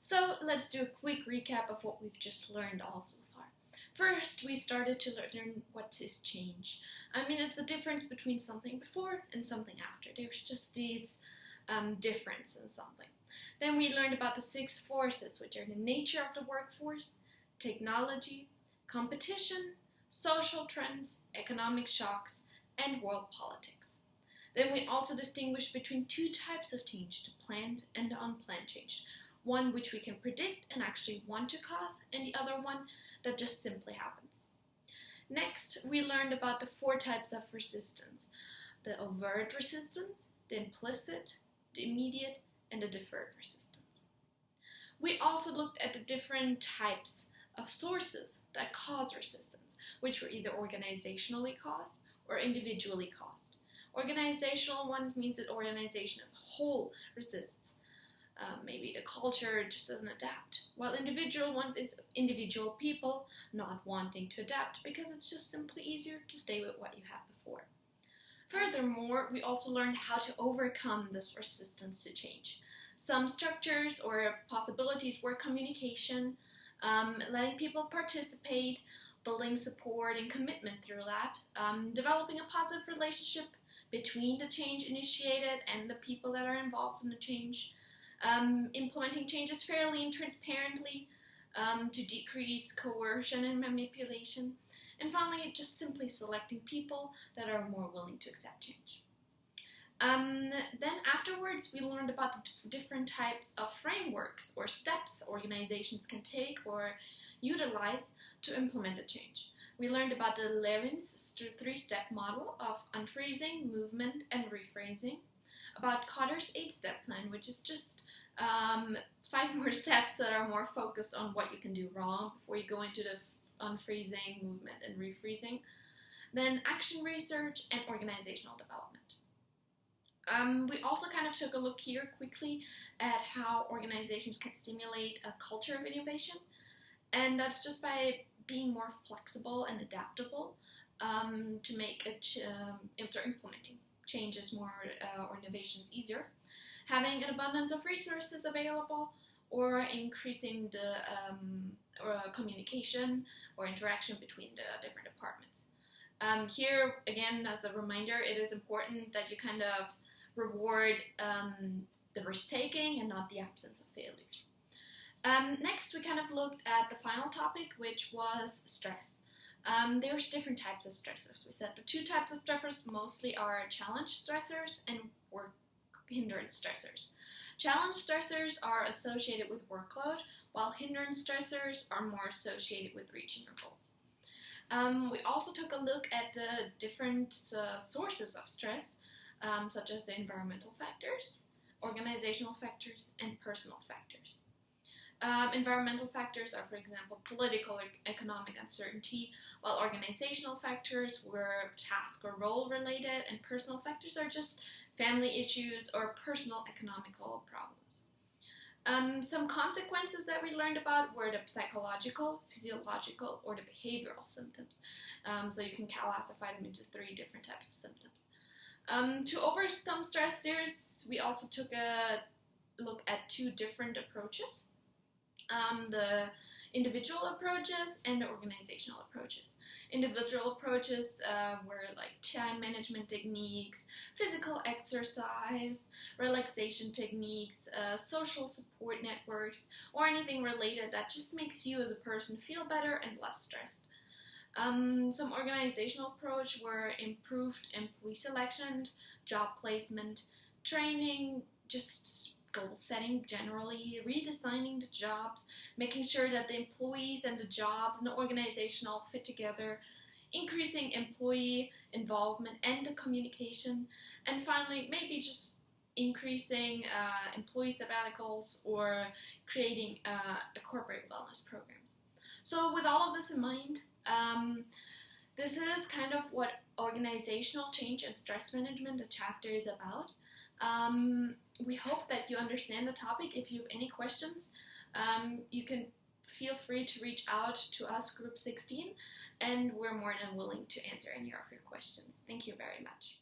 So let's do a quick recap of what we've just learned all so far. First, we started to learn what is change. It's a difference between something before and something after. There's just these difference in something. Then we learned about the 6 forces, which are the nature of the workforce, technology, competition, social trends, economic shocks, and world politics. Then we also distinguished between 2 types of change, the planned and the unplanned change. One which we can predict and actually want to cause, and the other one that just simply happens. Next, we learned about the 4 types of resistance: the overt resistance, the implicit, the immediate, and the deferred resistance. We also looked at the different types of sources that cause resistance, which were either organizationally caused or individually caused. Organizational ones means that organization as a whole resists. Maybe the culture just doesn't adapt. While individual ones is individual people not wanting to adapt because it's just simply easier to stay with what you had before. Furthermore, we also learned how to overcome this resistance to change. Some structures or possibilities were communication, letting people participate, building support and commitment through that, developing a positive relationship between the change initiated and the people that are involved in the change, implementing changes fairly and transparently to decrease coercion and manipulation, and finally just simply selecting people that are more willing to accept change. Then afterwards we learned about the different types of frameworks or steps organizations can take or utilize to implement a change. We learned about the Levin's 3-step model of unfreezing, movement, and rephrasing, about Cotter's 8-step plan, which is just 5 more steps that are more focused on what you can do wrong before you go into the unfreezing, movement, and refreezing. Then action research and organizational development. We also kind of took a look here quickly at how organizations can stimulate a culture of innovation, and that's just by being more flexible and adaptable to make implementing changes more or innovations easier, having an abundance of resources available, or increasing the communication or interaction between the different departments. Here, again, as a reminder, it is important that you kind of reward the risk-taking and not the absence of failures. Next, we kind of looked at the final topic, which was stress. There's different types of stressors. We said the 2 types of stressors mostly are challenge stressors and work hindrance stressors. Challenge stressors are associated with workload, while hindrance stressors are more associated with reaching your goals. We also took a look at the different sources of stress, such as the environmental factors, organizational factors, and personal factors. Environmental factors are, for example, political or economic uncertainty, while organizational factors were task or role related, and personal factors are just family issues or personal economical problems. Some consequences that we learned about were the psychological, physiological, or the behavioral symptoms. So you can classify them into 3 different types of symptoms. To overcome stressors, we also took a look at 2 different approaches. The individual approaches and the organizational approaches. Individual approaches were like time management techniques, physical exercise, relaxation techniques, social support networks, or anything related that just makes you as a person feel better and less stressed. Some organizational approach were improved employee selection, job placement, training, just goal setting generally, redesigning the jobs, making sure that the employees and the jobs and the organization all fit together, increasing employee involvement and the communication, and finally maybe just increasing employee sabbaticals or creating a corporate wellness programs. So with all of this in mind, this is kind of what organizational change and stress management, the chapter, is about. We hope that you understand the topic. If you have any questions, you can feel free to reach out to us, Group 16, and we're more than willing to answer any of your questions. Thank you very much.